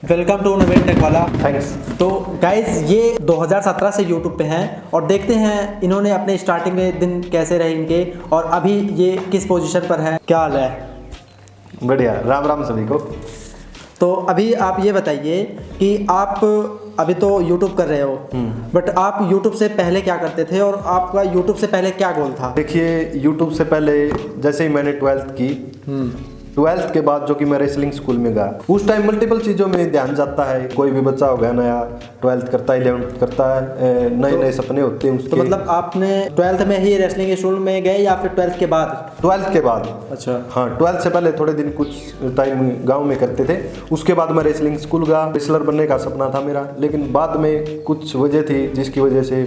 Welcome to Naveen take वाला। Thanks. तो guys ये 2017 से यूट्यूब पे हैं और देखते हैं इन्होंने अपने स्टार्टिंग में दिन कैसे रहे इनके और अभी ये किस पोजीशन पर है। क्या हाल है? बढ़िया, राम राम सभी को। तो अभी आप ये बताइए कि आप अभी तो यूट्यूब कर रहे हो, बट आप यूट्यूब से पहले क्या करते थे और आपका यूट्यूब से पहले क्या गोल था? देखिए, यूट्यूब से पहले जैसे ही मैंने 12th की, 12th के बाद जो कि मैं रेसलिंग स्कूल में गया, उस टाइम मल्टीपल चीज़ों में ध्यान जाता है। कोई भी बच्चा हो गया नया, 12th करता है, 11th करता है, नए नए सपने होते हैं उसके। तो मतलब आपने 12th में ही रेसलिंग स्कूल में गए या फिर 12th के बाद? 12th के बाद। अच्छा। हाँ, 12th से पहले थोड़े दिन कुछ टाइम गांव में करते थे, उसके बाद मैं रेसलिंग स्कूल गया। रेसलर बनने का सपना था मेरा, लेकिन बाद में कुछ वजह थी जिसकी वजह से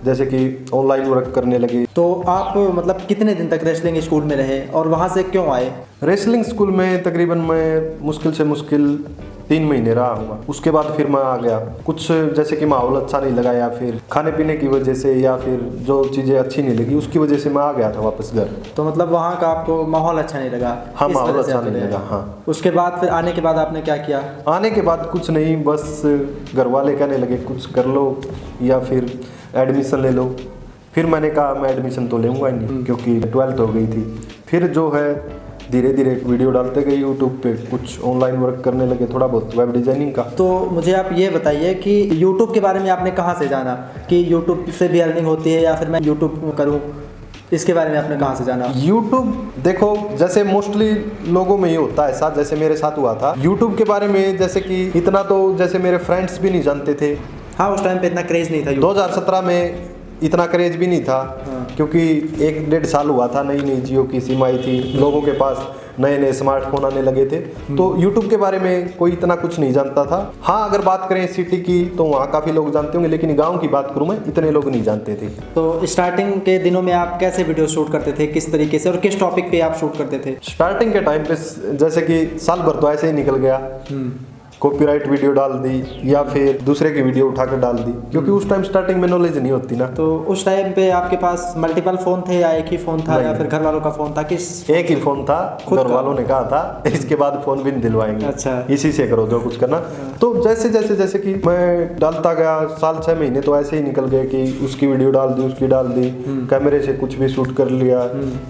जैसे कि ऑनलाइन वर्क करने लगे। तो आप मतलब कितने दिन तक रेसलिंग स्कूल में रहे और वहाँ से क्यों आए? रेसलिंग स्कूल में तकरीबन मैं मुश्किल से मुश्किल 3 महीने रहा हूँ। उसके बाद फिर मैं आ गया। कुछ जैसे कि माहौल अच्छा नहीं लगा, या फिर खाने पीने की वजह से, या फिर जो चीज़ें अच्छी नहीं लगी उसकी वजह से मैं आ गया था वापस घर। तो मतलब वहाँ का आपको माहौल अच्छा नहीं लगा? हाँ, इस माहौल वजह से अच्छा आप नहीं गए। लगा। हाँ, उसके बाद फिर आने के बाद आपने क्या किया? आने के बाद कुछ नहीं, बस घर वाले कहने लगे कुछ कर लो या फिर एडमिशन ले लो। फिर मैंने कहा मैं एडमिशन तो लूँगा ही नहीं, क्योंकि 12th हो गई थी। फिर जो है धीरे धीरे वीडियो डालते गए यूट्यूब पे, कुछ ऑनलाइन वर्क करने लगे, थोड़ा बहुत वेब डिजाइनिंग का। तो मुझे आप ये बताइए कि यूट्यूब के बारे में आपने कहाँ से जाना कि यूट्यूब से भी अर्निंग होती है या फिर मैं यूट्यूब करूँ, इसके बारे में आपने कहाँ से जाना? यूट्यूब देखो, जैसे मोस्टली लोगों में ये होता है ऐसा, जैसे मेरे साथ हुआ था यूट्यूब के बारे में, जैसे कि इतना तो जैसे मेरे फ्रेंड्स भी नहीं जानते थे। हाँ, उस टाइम पे इतना क्रेज नहीं था। 2017 में इतना क्रेज भी नहीं था। हाँ। क्योंकि 1-1.5 साल हुआ था, नई नई जियो की सिम आई थी, लोगों के पास नए नए स्मार्टफोन आने लगे थे, तो यूट्यूब के बारे में कोई इतना कुछ नहीं जानता था। हाँ, अगर बात करें सिटी की तो वहाँ काफ़ी लोग जानते होंगे, लेकिन गांव की बात करूँ मैं, इतने लोग नहीं जानते थे। तो स्टार्टिंग के दिनों में आप कैसे वीडियो शूट करते थे, किस तरीके से और किस टॉपिक पे आप शूट करते थे? स्टार्टिंग के टाइम पे जैसे कि साल भर तो ऐसे ही निकल गया, कॉपीराइट वीडियो डाल दी या फिर दूसरे की वीडियो उठाकर डाल दी, क्योंकि उस टाइम स्टार्टिंग में नॉलेज नहीं होती ना। तो उस टाइम पे आपके पास मल्टीपल फोन थे या एक ही फोन था या फिर घर वालों का फोन था? किस? एक ही फोन था, घर वालों ने कहा था इसके बाद फोन भी नहीं दिलवाएंगे। अच्छा। इसी से करो जो कुछ करना। तो जैसे जैसे जैसे कि मैं डालता गया, साल 6 महीने तो ऐसे ही निकल गए कि उसकी वीडियो डाल दी, उसकी डाल दी, कैमरे से कुछ भी शूट कर लिया,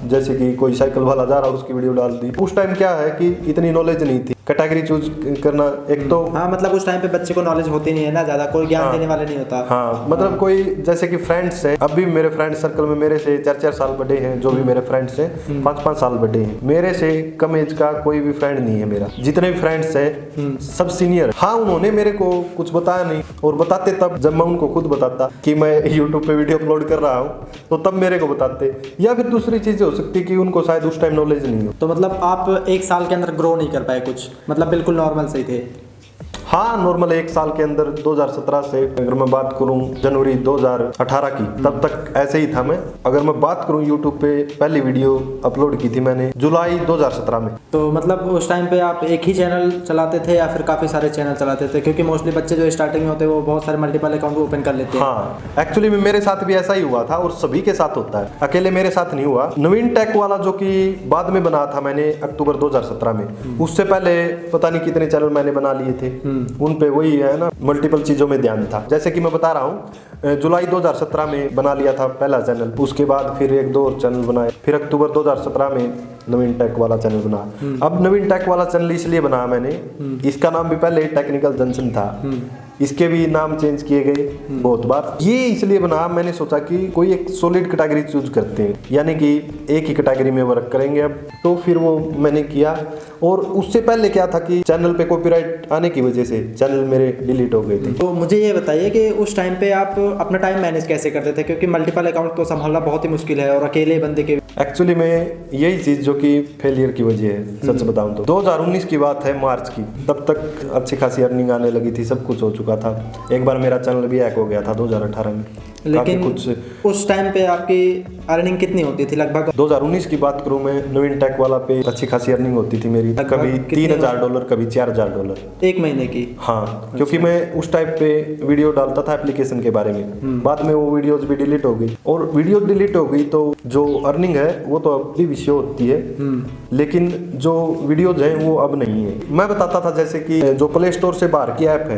जैसे कि कोई साइकिल वाला जा रहा उसकी वीडियो डाल दी। उस टाइम क्या है कि इतनी नॉलेज नहीं थी, कैटेगरी चूज करना एक तो। हाँ, मतलब उस टाइम पे बच्चे को नॉलेज होती नहीं है ना, ज्यादा कोई ज्ञान देने वाले नहीं होता। हाँ, मतलब कोई जैसे कि फ्रेंड्स हैं, अब भी मेरे फ्रेंड सर्कल में मेरे से 4-4 साल बड़े हैं, जो भी मेरे फ्रेंड्स हैं 5-5 साल बड़े हैं। मेरे से कम एज का कोई भी फ्रेंड नहीं है मेरा। जितने भी फ्रेंड्स हैं सब सीनियर। हाँ, उन्होंने मेरे को कुछ बताया नहीं, और बताते तब जब मैं उनको खुद बताता कि मैं यूट्यूब पे वीडियो अपलोड कर रहा हूँ, तो तब मेरे को बताते। या फिर दूसरी चीजें हो सकती कि उनको शायद उस टाइम नॉलेज नहीं हो। तो मतलब आप 1 साल के अंदर ग्रो नहीं कर पाए कुछ, मतलब बिल्कुल नॉर्मल सही थे? हाँ, नॉर्मल 1 साल के अंदर 2017 से अगर मैं बात करूं जनवरी 2018 की, तब तक ऐसे ही था मैं। अगर मैं बात करूं यूट्यूब पे पहली वीडियो अपलोड की थी मैंने जुलाई 2017 में। तो मतलब उस टाइम पे आप एक ही चैनल चलाते थे या फिर काफ़ी सारे चैनल चलाते थे? क्योंकि मोस्टली बच्चे जो स्टार्टिंग में होते हैं वो बहुत सारे मल्टीपल अकाउंट ओपन कर लेते हैं। हाँ, एक्चुअली में मेरे साथ भी ऐसा ही हुआ था, और सभी के साथ होता है, अकेले मेरे साथ नहीं हुआ। नवीन टेक वाला जो कि बाद में बना था मैंने अक्टूबर 2017 में, उससे पहले पता नहीं कितने चैनल मैंने बना लिए थे। उन पे वही है ना, मल्टीपल चीजों में ध्यान था। जैसे कि मैं बता रहा हूँ, जुलाई 2017 में बना लिया था पहला चैनल, उसके बाद फिर 1-2 और चैनल बनाए, फिर अक्टूबर 2017 में नवीन टेक वाला चैनल बना। अब नवीन टेक वाला चैनल इसलिए बनाया मैंने, इसका नाम भी पहले टेक्निकल जंक्शन था, इसके भी नाम चेंज किए गए बहुत बार। ये इसलिए बना, मैंने सोचा कि कोई एक सॉलिड कैटेगरी चूज करते हैं, यानी कि एक ही कैटेगरी में वर्क करेंगे अब। तो फिर वो मैंने किया, और उससे पहले क्या था कि चैनल पे कॉपीराइट आने की वजह से चैनल मेरे डिलीट हो गए थे। तो मुझे ये बताइए कि उस टाइम पे आप अपना टाइम मैनेज कैसे करते थे, क्योंकि मल्टीपल अकाउंट तो संभालना बहुत ही मुश्किल है और अकेले बंदे के। एक्चुअली में यही चीज जो कि फेलियर की वजह है, सच बताऊं तो 2019 की बात है, मार्च की, तब तक अच्छी खासी अर्निंग आने लगी थी, सब कुछ हो चुका था। एक बार मेरा चैनल भी हैक हो गया था 2018 में। लेकिन कुछ उस टाइम पे आपकी अर्निंग कितनी होती थी लगभग? 2019 की बात करूं मैं, नवीन टेक वाला पे अच्छी खासी अर्निंग होती थी मेरी, कभी $3000, कभी $4000 एक महीने की। हाँ, क्योंकि मैं उस टाइप पे वीडियो डालता था एप्लीकेशन के बारे में। बाद में वो वीडियोस भी डिलीट हो गई, और वीडियो डिलीट हो गई तो जो अर्निंग है वो तो अभी भी शो होती है, लेकिन जो वीडियोज हैं वो अब नहीं है। मैं बताता था जैसे कि जो प्ले स्टोर से बाहर की ऐप है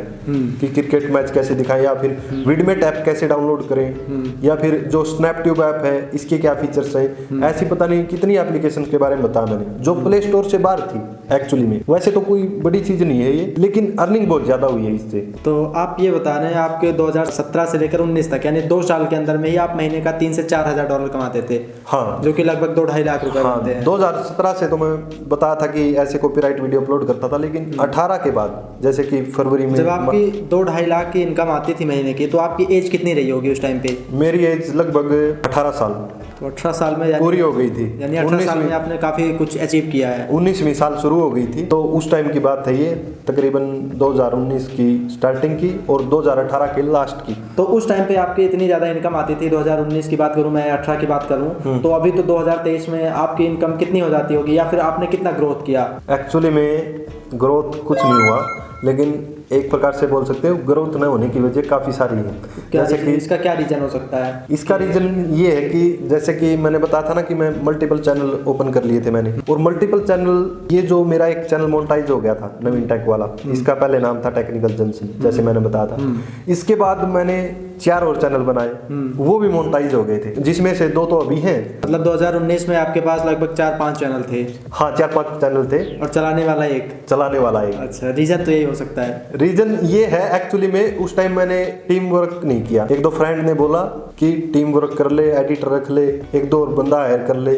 कि क्रिकेट मैच कैसे दिखाएं, या फिर विडमेट ऐप कैसे डाउनलोड करें, या फिर जो स्नैपट्यूब ऐप है इसके क्या फीचर्स हैं, ऐसी पता नहीं कितनी एप्लीकेशन के बारे में बताया मैंने जो प्ले स्टोर से बाहर थी एक्चुअली में। वैसे तो कोई बड़ी चीज नहीं है ये, लेकिन अर्निंग बहुत ज्यादा हुई है इससे। तो आप ये बता रहे हैं आपके 2017 से लेकर 19 तक यानी 2 साल के अंदर में ही आप महीने का 3 से 4 हजार डॉलर कमाते थे। हाँ, जो कि लगभग 2-2.5 लाख रुपए बनते हैं। 2017 से तो मैं बताया था कि ऐसे कॉपीराइट वीडियो अपलोड करता था, लेकिन 18 के बाद जैसे कि फरवरी में जब आपकी 2-2.5 लाख की इनकम आती थी महीने की, तो आपकी एज कितनी रही होगी उस टाइम पे? मेरी एज लगभग 18 साल तो 18 साल में पूरी हो गई थी। यानी 18 साल में आपने काफी कुछ अचीव किया है। 19वीं साल शुरू हो गई थी, तो उस टाइम की बात है ये, तकरीबन 2019 की स्टार्टिंग की और 2018 की लास्ट की। तो उस टाइम पे आपकी इतनी ज़्यादा इनकम आती थी, 2019 की बात करूं मैं, 18 की बात करूं, तो अभी तो 2023 में आपकी इनकम कितनी हो जाती होगी, या फिर आपने कितना ग्रोथ किया? एक्चुअली में ग्रोथ कुछ नहीं हुआ, लेकिन एक प्रकार से बोल सकते हो ग्रोथ न होने की वजह काफ़ी सारी है। जैसे कि इसका क्या रीजन हो सकता है? इसका रीजन ये है कि जैसे कि मैंने बताया था ना कि मैं मल्टीपल चैनल ओपन कर लिए थे मैंने, और मल्टीपल चैनल, ये जो मेरा एक चैनल मोनेटाइज हो गया था नवीन टेक वाला, इसका पहले नाम था टेक्निकल जंक्शन जैसे मैंने बताया था। इसके बाद मैंने 4 और चैनल बनाए, वो भी मोनेटाइज हो गए थे, जिसमें से 2 तो अभी हैं। मतलब 2019 में आपके पास लगभग 4-5 चैनल थे? हाँ, 4-5 चैनल थे और चलाने वाला एक। अच्छा, रीजन तो यही हो सकता है। रीजन ये है एक्चुअली में उस टाइम मैंने टीम वर्क नहीं किया। 1-2 फ्रेंड ने बोला कि टीम वर्क कर ले, एडिटर रख ले, 1-2 और बंदा हायर कर ले,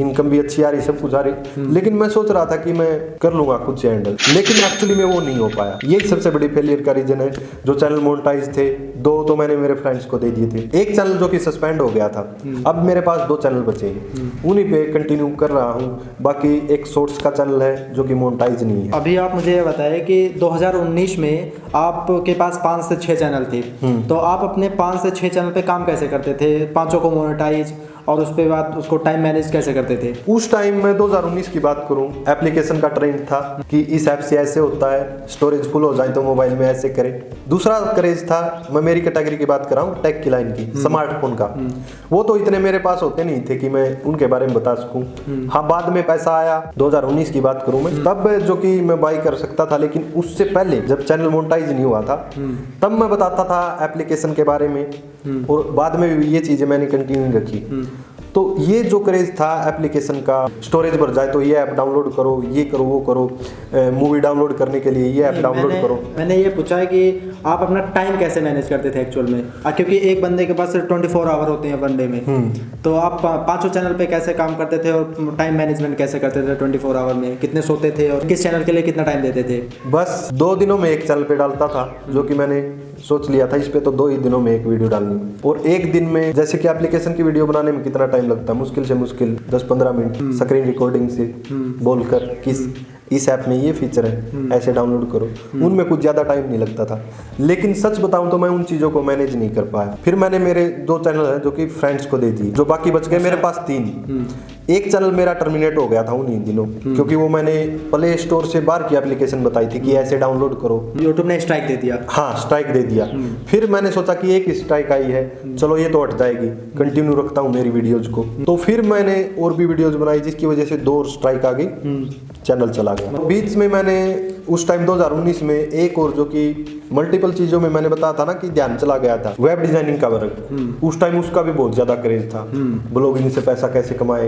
इनकम भी अच्छी आ रही, सब कुछ आ रही, लेकिन मैं सोच रहा था कि मैं कर लूंगा खुद से हैंडल, लेकिन एक्चुअली में वो नहीं हो पाया। यही सबसे बड़ी फेलियर का रीजन है। जो चैनल मोनेटाइज थे 2 तो मैंने मेरे फ्रेंड्स को दे दिए थे, एक चैनल जो कि सस्पेंड हो गया था, अब मेरे पास 2 चैनल बचे हैं, उन्हीं पे कंटिन्यू कर रहा हूँ। बाकी एक शॉर्ट्स का चैनल है जो कि मोनेटाइज नहीं है। अभी आप मुझे ये बताइए कि 2019 में आपके पास 5 से 6 चैनल थे, तो आप अपने 5 से 6 चैनल पे काम कैसे करते थे, 5 को मोनेटाइज, और उसके बाद उसको टाइम मैनेज कैसे करते थे? उस टाइम में 2019 की बात करूं, एप्लीकेशन का ट्रेंड था कि इस ऐप से ऐसे होता है, स्टोरेज फुल हो जाए तो मोबाइल में ऐसे करें। दूसरा क्रेज था, मैं मेरी कैटेगरी की बात कर रहा हूँ, टेक की लाइन की, स्मार्टफोन का। वो तो इतने मेरे पास होते नहीं थे कि मैं उनके बारे में बता सकूं। हाँ, बाद में पैसा आया, 2019 की बात करूं मैं, तब जो कि मैं बाई कर सकता था, लेकिन उससे पहले जब चैनल मोनेटाइज नहीं हुआ था तब मैं बताता था एप्लीकेशन के बारे में, और बाद में भी ये चीजें मैंने कंटिन्यू रखी। तो ये जो क्रेज था एप्लीकेशन का, स्टोरेज भर जाए तो ये ऐप डाउनलोड करो, ये करो, वो करो, मूवी डाउनलोड करने के लिए ये ऐप डाउनलोड करो। मैंने ये पूछा है कि आप अपना टाइम कैसे मैनेज करते थे एक्चुअल में, क्योंकि एक बंदे के पास सिर्फ 24 आवर होते हैं वन डे में, तो आप 5 चैनल पे कैसे काम करते थे और टाइम मैनेजमेंट कैसे करते थे 24 आवर में? कितने सोते थे और किस चैनल के लिए कितना टाइम देते थे? बस 2 दिनों में एक चैनल पे डालता था, जो कि मैंने सोच लिया था इस पे तो 2 ही दिनों में एक वीडियो डालनी, और एक दिन में जैसे कि एप्लीकेशन की वीडियो बनाने में कितना टाइम लगता है, मुश्किल से मुश्किल 10-15 मिनट स्क्रीन रिकॉर्डिंग से बोलकर किस इस ऐप में ये फीचर है, ऐसे डाउनलोड करो, उनमें कुछ ज़्यादा टाइम नहीं लगता था। लेकिन सच बताऊं तो मैं उन चीज़ों को मैनेज नहीं कर पाया। फिर मैंने मेरे 2 चैनल हैं जो कि फ्रेंड्स को दे दिए, जो बाकी बच गए मेरे पास 3। एक चैनल मेरा टर्मिनेट हो गया था उन्हीं दिनों, क्योंकि वो मैंने प्ले स्टोर से बाहर की एप्लीकेशन बताई थी कि ऐसे डाउनलोड करो, यूट्यूब ने स्ट्राइक दे दिया। हाँ, स्ट्राइक दे दिया। फिर मैंने सोचा कि एक स्ट्राइक आई है, चलो ये तो हट जाएगी, कंटिन्यू रखता हूँ मेरी वीडियोज को। तो फिर मैंने और भी वीडियोज बनाई, जिसकी वजह से 2 स्ट्राइक आ गई, चैनल चला गया। बीच में मैंने उस टाइम 2019 में एक और जो कि मल्टीपल चीजों में मैंने बताया था ना कि ध्यान चला गया था, वेब डिजाइनिंग का वर्क, उस टाइम उसका भी बहुत ज्यादा क्रेज था, ब्लॉगिंग से पैसा कैसे कमाए।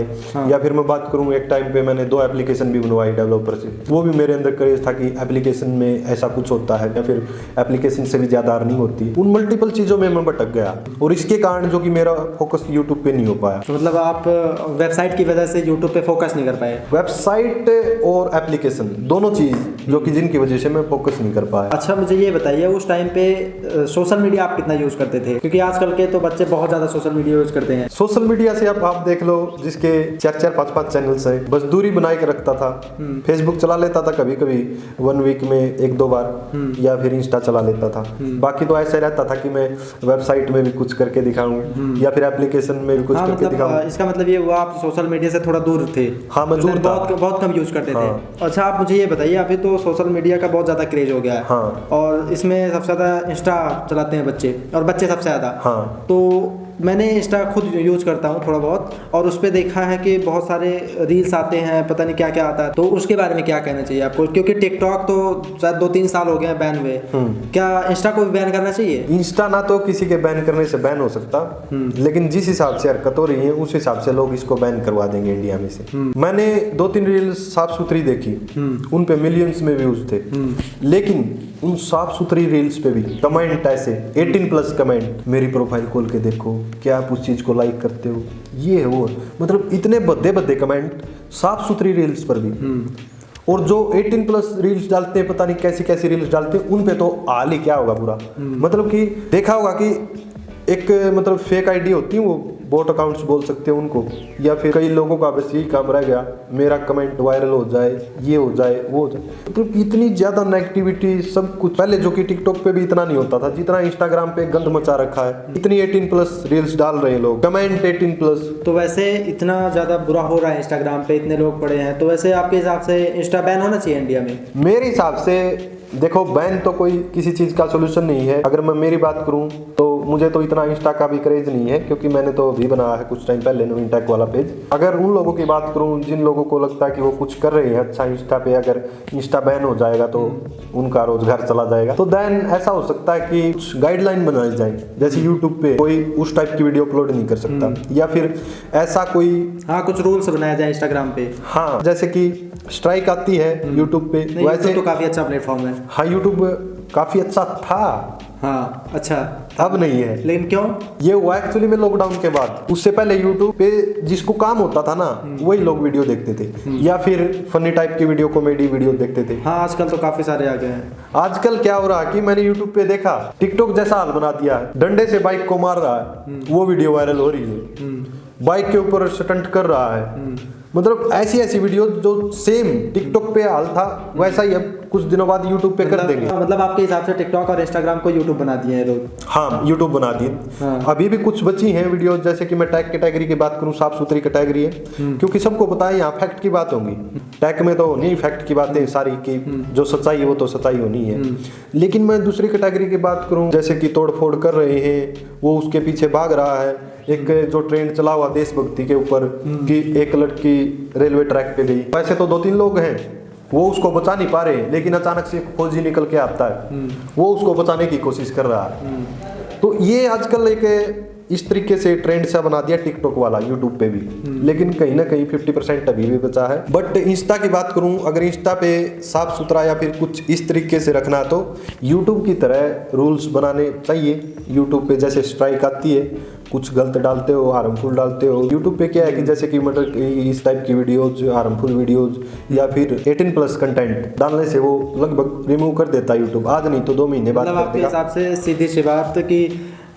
या फिर मैं बात करूं, एक टाइम पे मैंने 2 एप्लीकेशन भी बनवाई डेवलपर से, वो भी मेरे अंदर क्रेज था कि एप्लीकेशन में ऐसा कुछ होता है, या फिर एप्लीकेशन से भी ज्यादा अर्निंग होती है। उन मल्टीपल चीजों में मैं भटक गया, और इसके कारण जो कि मेरा फोकस यूट्यूब पे नहीं हो पाया। तो मतलब आप वेबसाइट की वजह से यूट्यूब पे फोकस नहीं कर पाए? वेबसाइट और एप्लीकेशन दोनों चीज जो कि जिनकी वजह से मैं फोकस नहीं कर पाया। अच्छा, मुझे ये बताइए उस टाइम पे सोशल मीडिया आप कितना यूज करते थे? क्योंकि आजकल के तो बच्चे बहुत ज्यादा सोशल मीडिया यूज करते हैं। सोशल मीडिया से आप देख लो, जिसके 4-4, 5-5 चैनल्स हैं, बस दूरी बना के रखता था। फेसबुक चला लेता था कभी कभी 1 वीक में 1-2 बार, या फिर इंस्टा चला लेता था। बाकी तो ऐसा रहता था कि मैं वेबसाइट में भी कुछ करके दिखाऊं, या फिर एप्लीकेशन में भी कुछ करके दिखाऊं। इसका मतलब ये हुआ आप सोशल मीडिया से थोड़ा दूर थे। हाँ, मैं दूर था, बहुत कम यूज करते थे। अच्छा, आप मुझे ये बताइए, अभी तो सोशल मीडिया का बहुत ज्यादा क्रेज हो गया है। हाँ। और इसमें सबसे ज्यादा इंस्टा चलाते हैं बच्चे, और बच्चे सबसे ज्यादा। हाँ। तो मैंने इंस्टा खुद यूज करता हूँ थोड़ा बहुत, और उस पर देखा है कि बहुत सारे रील्स आते हैं, पता नहीं क्या क्या आता है, तो उसके बारे में क्या कहना चाहिए आपको? क्योंकि टिकटॉक तो शायद 2-3 साल हो गए हैं बैन हुए, क्या इंस्टा को भी बैन करना चाहिए? इंस्टा ना तो किसी के बैन करने से बैन हो सकता, लेकिन जिस हिसाब से हरकत हो रही है उस हिसाब से लोग इसको बैन करवा देंगे इंडिया में से। मैंने 2-3 रील्स साफ सुथरी देखी, उन पे मिलियंस में व्यूज थे, लेकिन उन साफ सुथरी रील्स पे भी कमेंट ऐसे 18+ कमेंट, मेरी प्रोफाइल खोल के देखो, क्या आप उस चीज को लाइक करते हो, ये है वो, मतलब इतने भद्दे कमेंट साफ सुथरी रील्स पर भी। और जो 18+ रील्स डालते हैं, पता नहीं कैसी कैसी रील्स डालते हैं, उन पे तो हाल ही क्या होगा पूरा। मतलब कि देखा होगा कि एक मतलब फेक आईडी होती है, वो बोट अकाउंट्स बोल सकते हैं उनको, या फिर कई लोगों का बस यही काम रह गया, मेरा कमेंट वायरल हो जाए, ये हो जाए, वो हो जाए। मतलब इतनी ज्यादा नेगेटिविटी सब कुछ, पहले जो कि टिकटॉक पे भी इतना नहीं होता था जितना इंस्टाग्राम पे गंद मचा रखा है। इतनी 18+ रील्स डाल रहे हैं लोग, कमेंट 18+। तो वैसे इतना ज़्यादा बुरा हो रहा है इंस्टाग्राम पे, इतने लोग पड़े हैं, तो वैसे आपके हिसाब से इंस्टा बैन होना चाहिए इंडिया में? मेरे हिसाब से देखो, बैन तो कोई किसी चीज का सोल्यूशन नहीं है। अगर मैं मेरी बात करूं तो मुझे तो इतना इंस्टा का भी क्रेज नहीं है, क्योंकि मैंने तो अभी बनाया है कुछ टाइम पहले नवीन टेक वाला पेज। अगर उन लोगों की बात करूं जिन लोगों को लगता है कि वो कुछ कर रहे हैं अच्छा इंस्टा पे, अगर इंस्टा बैन हो जाएगा तो उनका रोजगार चला जाएगा, तो देन ऐसा हो सकता है कि कुछ गाइडलाइन बनाई जाए, जैसे यूट्यूब पे कोई उस टाइप की वीडियो अपलोड नहीं कर सकता, या फिर ऐसा कोई कुछ रूल्स बनाया जाए इंस्टाग्राम पे। हाँ, जैसे कि स्ट्राइक आती है यूट्यूब पे, वैसे तो काफी अच्छा प्लेटफॉर्म है। हाँ, यूट्यूब काफी अच्छा था। हाँ, अच्छा अब नहीं है। लेकिन क्यों? ये हुआ एक्चुअली में लॉकडाउन के बाद। उससे पहले यूट्यूब पे जिसको काम होता था ना, वही लोग वीडियो देखते थे, या फिर फनी टाइप की वीडियो, कॉमेडी वीडियो देखते थे। हाँ, आजकल तो काफी सारे आ गए हैं। आजकल क्या हो रहा है कि मैंने यूट्यूब पे देखा, टिकटॉक जैसा हाल बना दिया है, डंडे से बाइक को मार रहा है, वो वीडियो वायरल हो रही है, बाइक के ऊपर स्टंट कर रहा है। मतलब ऐसी ऐसी वीडियो जो सेम टिकटॉक पे हाल था वैसा ही अब कुछ दिनों बाद यूट्यूब पे कर देंगे। मतलब आपके हिसाब से टिकटॉक और इंस्टाग्राम को यूट्यूब बना दिए हैं लोग? हाँ, यूट्यूब बना दिए। हाँ। अभी भी कुछ बची हैं वीडियो, जैसे कि मैं टैग कैटेगरी की बात करूं, साफ सुथरी कैटेगरी है, क्योंकि सबको पता है यहाँ फैक्ट की बात होगी, टैग में तो नहीं फैक्ट की बातें सारी की, जो सच्चाई है वो तो सच्चाई होनी है। लेकिन मैं दूसरी कैटेगरी की बात करूं, जैसे कि तोड़ फोड़ कर रहे हैं, वो उसके पीछे भाग रहा है, एक जो ट्रेंड चला हुआ देशभक्ति के ऊपर कि एक लड़की रेलवे ट्रैक पे गई, वैसे तो 2-3 लोग हैं वो उसको बचा नहीं पा रहे, लेकिन अचानक से फौजी निकल के आता है, वो उसको बचाने की कोशिश कर रहा है। तो ये आजकल एक इस तरीके से ट्रेंड सा बना दिया टिकटॉक वाला यूट्यूब पे भी, लेकिन कहीं ना कहीं 50% अभी भी बचा है। बट इंस्टा की बात करूं, अगर इंस्टा पे साफ सुथरा या फिर कुछ इस तरीके से रखना है तो यूट्यूब की तरह रूल्स बनाने चाहिए। यूट्यूब पे जैसे स्ट्राइक आती है, कुछ गलत डालते हो, हार्मफुल डालते हो। यूट्यूब पे क्या है कि जैसे कि मतलब इस टाइप की वीडियोज, हार्मफुल वीडियोज या फिर 18+ कंटेंट डालने से वो लगभग रिमूव कर देता है यूट्यूब, आज नहीं तो 2 महीने बाद। मतलब आपके हिसाब से सीधी सी बात कि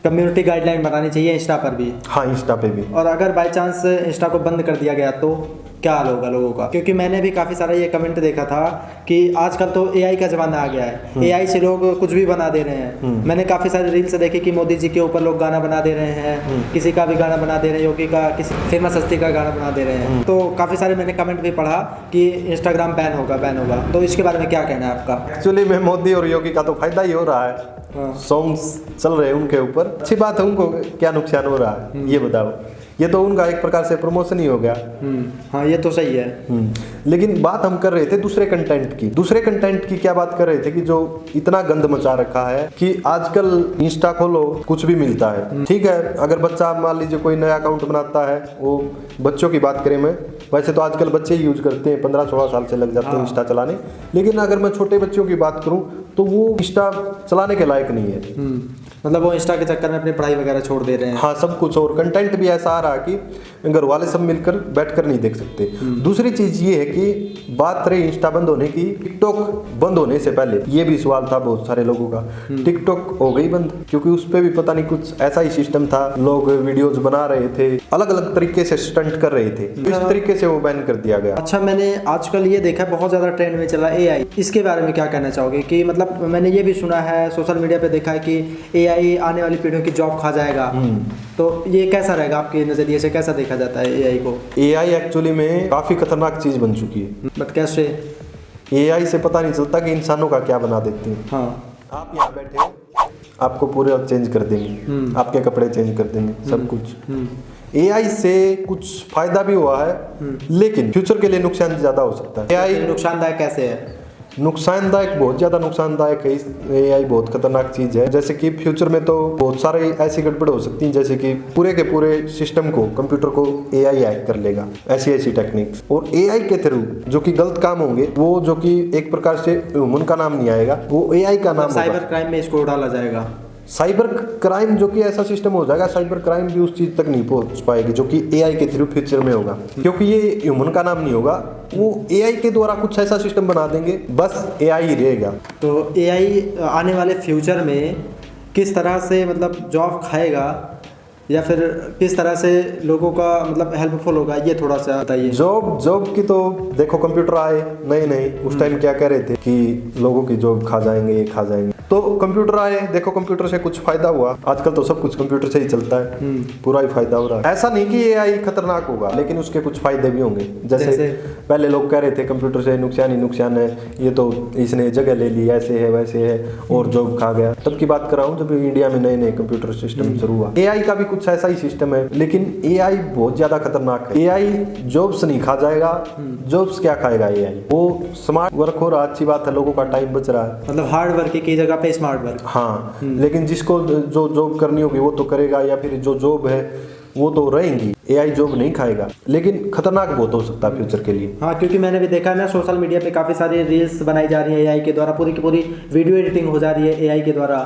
कम्युनिटी गाइडलाइन बनानी चाहिए इंस्टा पर भी? हाँ, इंस्टा पे भी। और अगर बाय चांस इंस्टा को बंद कर दिया गया तो क्या हाल होगा लोगों का? क्योंकि मैंने भी काफ़ी सारा ये कमेंट देखा था कि आजकल तो एआई का ज़माना आ गया है, एआई से लोग कुछ भी बना दे रहे हैं। मैंने काफ़ी सारे रील्स देखे कि मोदी जी के ऊपर लोग गाना बना दे रहे हैं, किसी का भी गाना बना दे रहे हैं, योगी का, किसी फेमस हस्ती का गाना बना दे रहे हैं। तो काफ़ी सारे मैंने कमेंट भी पढ़ा कि इंस्टाग्राम बैन होगा। तो इसके बारे में क्या कहना है आपका? एक्चुअली में मोदी और योगी का तो फायदा ही हो रहा है, सॉन्ग्स चल रहे हैं उनके ऊपर, अच्छी बात है। उनको क्या नुकसान हो रहा है ये बताओ? ये तो उनका एक प्रकार से प्रमोशन ही हो गया। हाँ, ये तो सही है। लेकिन बात हम कर रहे थे दूसरे कंटेंट की क्या बात कर रहे थे कि जो इतना गंद मचा रखा है कि आजकल इंस्टा खोलो कुछ भी मिलता है। ठीक है, अगर बच्चा मान लीजिए कोई नया अकाउंट बनाता है, वो बच्चों की बात करें, मैं वैसे तो आजकल बच्चे ही यूज करते हैं, 15-16 साल से लग जाते हैं इंस्टा चलाने, लेकिन अगर मैं छोटे बच्चों की बात करूं तो वो इंस्टा चलाने के लायक नहीं है। मतलब वो इंस्टा के चक्कर में अपनी पढ़ाई वगैरह छोड़ दे रहे हैं। हाँ, सब कुछ, और कंटेंट भी ऐसा आ रहा है कि घर वाले सब मिलकर बैठकर नहीं देख सकते। दूसरी चीज ये है कि बात रही इंस्टा बंद होने की, टिकटॉक बंद होने से पहले ये भी सवाल था बहुत सारे लोगों का, टिकटॉक हो गई बंद क्योंकि उस पे भी पता नहीं कुछ ऐसा ही सिस्टम था, लोग वीडियोज बना रहे थे, अलग अलग तरीके से स्टंट कर रहे थे, इस तरीके से वो बैन कर दिया गया। अच्छा, मैंने आजकल ये देखा बहुत ज्यादा ट्रेंड में चला एआई, इसके बारे में क्या कहना चाहोगे? कि मतलब मैंने ये भी सुना है, सोशल मीडिया पे देखा है कि एआई आने वाली पीढ़ियों की जॉब खा जाएगा, तो ये कैसा रहेगा आपके नजरिए से? कैसा देखा जाता है एआई को? एआई एक्चुअली में काफी खतरनाक चीज बन चुकी है। बट कैसे? एआई से पता नहीं चलता कि इंसानों का क्या बना देते हैं। हाँ, आप यहाँ बैठे हो, आपको पूरे चेंज कर देंगे, आपके कपड़े चेंज कर देंगे, सब कुछ। एआई से कुछ फायदा भी हुआ है, लेकिन फ्यूचर के लिए नुकसान ज्यादा हो सकता है। एआई नुकसानदायक कैसे है? नुकसानदायक, बहुत ज्यादा नुकसानदायक है। एआई बहुत खतरनाक चीज है। जैसे कि फ्यूचर में तो बहुत सारे ऐसी गड़बड़ हो सकती है, जैसे कि पूरे के पूरे सिस्टम को, कंप्यूटर को एआई हैक कर लेगा, ऐसी ऐसी टेक्निक्स। और एआई के थ्रू जो कि गलत काम होंगे, वो जो कि एक प्रकार से ह्यूमन का नाम नहीं आएगा, वो एआई का नाम, साइबर क्राइम में इसको डाला जाएगा। साइबर क्राइम जो कि ऐसा सिस्टम हो जाएगा, साइबर क्राइम भी उस चीज तक नहीं पहुंच पाएगी जो कि एआई के थ्रू फ्यूचर में होगा, क्योंकि ये ह्यूमन का नाम नहीं होगा, वो एआई के द्वारा कुछ ऐसा सिस्टम बना देंगे, बस एआई ही रहेगा। तो एआई आने वाले फ्यूचर में किस तरह से मतलब जॉब खाएगा, या फिर किस तरह से लोगों का मतलब हेल्पफुल होगा, ये थोड़ा सा बताइए। जॉब की तो देखो, कंप्यूटर आए नए उस टाइम क्या कह रहे थे कि लोगों की जॉब खा जाएंगे, खा जाएंगे। तो कंप्यूटर आए, देखो कंप्यूटर से कुछ फायदा हुआ। आजकल तो सब कुछ कंप्यूटर से ही चलता है, पूरा ही फायदा हो रहा है। ऐसा नहीं कि एआई खतरनाक होगा, लेकिन उसके कुछ फायदे भी होंगे। जैसे पहले लोग कह रहे थे कंप्यूटर से नुकसान ही नुकसान है, ये तो इसने जगह ले ली, ऐसे है वैसे है, और जॉब खा गया। तब की बात कर रहा हूँ जब इंडिया में नए कंप्यूटर सिस्टम शुरू हुआ। एआई का भी कुछ ऐसा ही सिस्टम है, लेकिन एआई बहुत ज्यादा खतरनाक है। एआई जॉब्स नहीं खा जाएगा, जॉब्स क्या खाएगा एआई? वो स्मार्ट वर्क हो रहा, अच्छी बात है, लोगों का टाइम बच रहा है, मतलब हार्ड वर्क की जगह पे स्मार्ट वर्क। हाँ, लेकिन जिसको जो जॉब करनी होगी वो तो करेगा, या फिर जो जॉब है वो तो रहेंगी। एआई जॉब नहीं खाएगा, लेकिन खतरनाक बहुत हो सकता है फ्यूचर के लिए। हाँ, क्योंकि मैंने भी देखा है ना, सोशल मीडिया पे काफी सारी रील्स बनाई जा रही है एआई के द्वारा, पूरी की पूरी वीडियो एडिटिंग हो जा रही है एआई के द्वारा।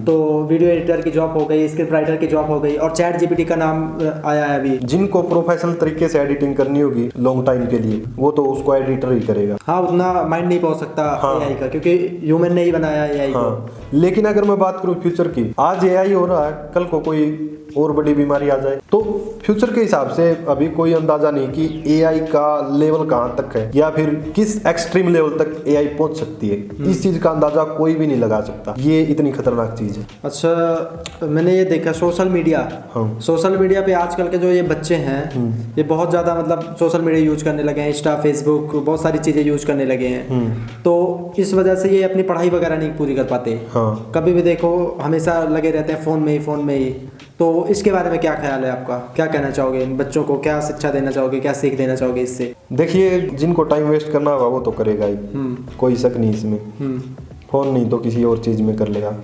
तो वीडियो एडिटर की जॉब हो गई, स्क्रिप्ट राइटर की जॉब हो गई, और चैट जीपीटी का नाम आया है अभी। जिनको प्रोफेशनल तरीके से एडिटिंग करनी होगी लॉन्ग टाइम के लिए, वो तो उसको एडिटर ही करेगा। हाँ, उतना माइंड नहीं पहुंच सकता एआई का, क्योंकि ह्यूमन ने ही बनाया एआई को। लेकिन अगर मैं बात करूं फ्यूचर की, आज एआई हो रहा है, कल को कोई और बड़ी बीमारी आ जाए, तो फ्यूचर के हिसाब से अभी कोई अंदाजा नहीं कि एआई का लेवल कहाँ तक है, या फिर किस एक्सट्रीम लेवल तक एआई पहुंच सकती है। इस चीज का अंदाजा कोई भी नहीं लगा सकता, ये इतनी खतरनाक चीज है। अच्छा, मैंने ये देखा सोशल मीडिया पे आजकल के जो ये बच्चे हैं, ये बहुत ज्यादा मतलब सोशल मीडिया यूज करने लगे हैं, इंस्टा, फेसबुक, बहुत सारी चीजें यूज करने लगे हैं। तो इस वजह से ये अपनी पढ़ाई वगैरह नहीं पूरी कर पाते। कभी भी देखो हमेशा लगे रहते हैं फोन में ही। तो इसके बारे में क्या ख्याल है आपका? क्या कहना चाहोगे? इन बच्चों को क्या शिक्षा देना चाहोगे, क्या सीख देना चाहोगे इससे? देखिए, जिनको टाइम वेस्ट करना होगा वो तो करेगा ही, कोई शक नहीं इसमें। फोन नहीं तो किसी और चीज में कर लेगा।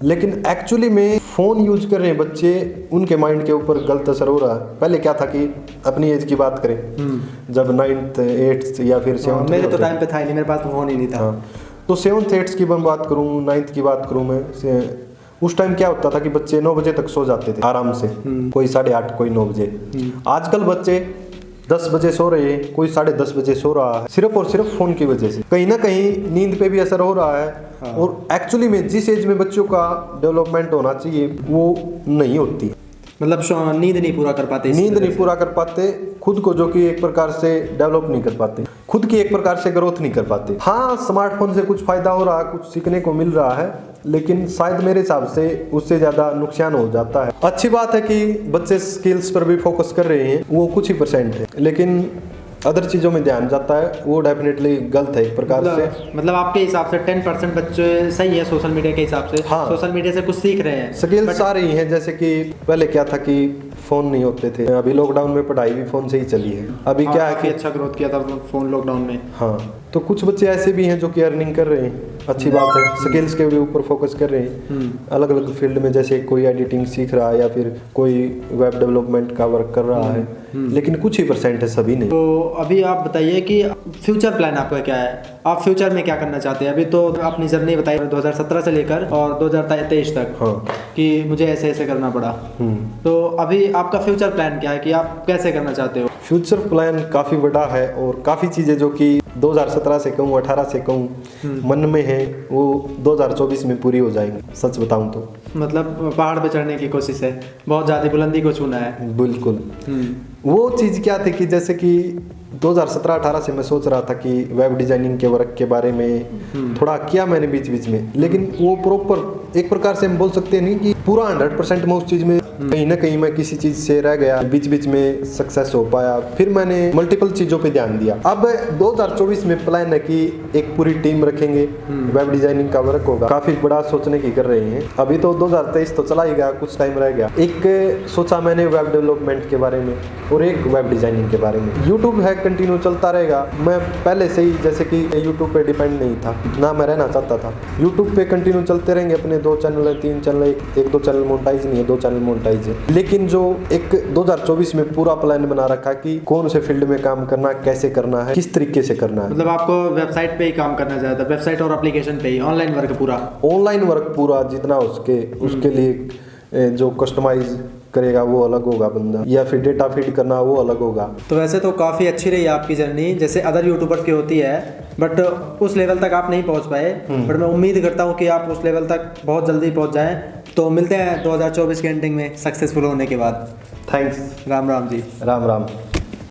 लेकिन एक्चुअली में फोन यूज कर रहे हैं बच्चे, उनके माइंड के ऊपर गलत असर हो रहा है। पहले क्या था कि अपनी एज की बात करें, जब 9th 8th या फिर 7th, मेरे तो टाइम पे था ही नहीं, मेरे पास फोन ही नहीं था। तो 7th 8th की मैं बात करूँ, 9th की बात करूँ मैं, उस टाइम क्या होता था कि बच्चे 9 बजे तक सो जाते थे आराम से, कोई 8:30, कोई 9 बजे। आजकल बच्चे 10 बजे सो रहे हैं, कोई 10:30 बजे सो रहा है, सिर्फ और सिर्फ फोन की वजह से। कहीं ना कहीं नींद पे भी असर हो रहा है। और एक्चुअली में जिस एज में बच्चों का डेवलपमेंट होना चाहिए वो नहीं होती, मतलब नींद नहीं पूरा कर पाते, खुद को जो कि एक प्रकार से डेवलप नहीं कर पाते, खुद की एक प्रकार से ग्रोथ नहीं कर पाते। हाँ, स्मार्टफोन से कुछ फायदा हो रहा है, कुछ सीखने को मिल रहा है, लेकिन शायद मेरे हिसाब से उससे ज्यादा नुकसान हो जाता है। अच्छी बात है कि बच्चे स्किल्स पर भी फोकस कर रहे हैं, वो कुछ ही % है, लेकिन अदर चीजों में ध्यान जाता है, वो डेफिनेटली गलत है एक प्रकार से। मतलब आपके हिसाब से 10% बच्चे सही है सोशल मीडिया के हिसाब से? हाँ, सोशल मीडिया से कुछ सीख रहे हैं, स्किल्स आ रही हैं। जैसे कि पहले क्या था कि फोन नहीं होते थे, अभी लॉकडाउन में पढ़ाई भी फोन से ही चली है। अभी क्या है कि अच्छा ग्रोथ किया था फोन लॉकडाउन में। हाँ, तो कुछ बच्चे ऐसे भी हैं जो कि अर्निंग कर रहे हैं, अच्छी बात है, स्किल्स के भी ऊपर फोकस कर रहे हैं अलग अलग फील्ड में। जैसे कोई एडिटिंग सीख रहा है या फिर कोई वेब डेवलपमेंट का वर्क कर रहा है, लेकिन कुछ ही % है, सभी नहीं। तो अभी आप बताइए कि फ्यूचर प्लान आपका क्या है? आप फ्यूचर में क्या करना चाहते हैं? अभी तो अपनी जर्नी बताई 2017 से लेकर और 2023 तक। हाँ, कि मुझे ऐसे ऐसे करना पड़ा। तो अभी आपका फ्यूचर प्लान क्या है कि आप कैसे करना चाहते हो? फ्यूचर प्लान काफ़ी बड़ा है और काफ़ी चीज़ें जो कि 2017 से कहूँ, 18 से कहूँ, मन में है, वो 2024 में पूरी हो जाएंगी, सच बताऊँ तो। मतलब पहाड़ पे चढ़ने की कोशिश है, बहुत ज़्यादा बुलंदी को छूना है। बिल्कुल। वो चीज़ क्या थी कि जैसे कि 2017-18 से मैं सोच रहा था कि वेब डिजाइनिंग के वर्क के बारे में थोड़ा किया मैंने बीच बीच में, लेकिन वो प्रॉपर एक प्रकार से हम बोल सकते हैं नहीं कि पूरा 100% मैं उस चीज में कहीं ना कहीं मैं किसी चीज से रह गया, बीच बीच में सक्सेस हो पाया, फिर मैंने मल्टीपल चीजों पे ध्यान दिया। अब 2024 में प्लान है कि एक पूरी टीम रखेंगे, वेब डिजाइनिंग का वर्क होगा, काफी बड़ा सोचने की कर रहे हैं। अभी तो 2023 तो चला ही गया, कुछ टाइम रह गया। एक सोचा मैंने वेब डेवलपमेंट के बारे में और एक वेब डिजाइनिंग के बारे में। यूट्यूब है कंटिन्यू चलता रहेगा। मैं पहले से ही जैसे कि यूट्यूब पे डिपेंड नहीं था ना, मैं रहना चाहता था। यूट्यूब पे कंटिन्यू चलते रहेंगे, अपने 2 चैनल है, 3 चैनल, एक 2 चैनल मोनेटाइज नहीं है, 2 चैनल मोनेटाइज है। लेकिन जो एक 2024 में पूरा प्लान बना रखा कि कौन से फील्ड में काम करना, कैसे करना है, किस तरीके से करना है। मतलब आपको वेबसाइट पे ही काम करना चाहता है, वेबसाइट और एप्लीकेशन पे ही ऑनलाइन वर्क पूरा, ऑनलाइन वर्क पूरा जितना उसके लिए जो कस्टमाइज करेगा वो अलग होगा बंदा, या फिर डेटा फीड करना वो अलग होगा। तो वैसे तो काफ़ी अच्छी रही आपकी जर्नी, जैसे अदर यूट्यूबर्स की होती है, बट उस लेवल तक आप नहीं पहुंच पाए। बट मैं उम्मीद करता हूं कि आप उस लेवल तक बहुत जल्दी पहुंच जाएं। तो मिलते हैं 2024 के एंडिंग में सक्सेसफुल होने के बाद। थैंक्स। राम राम जी। राम राम।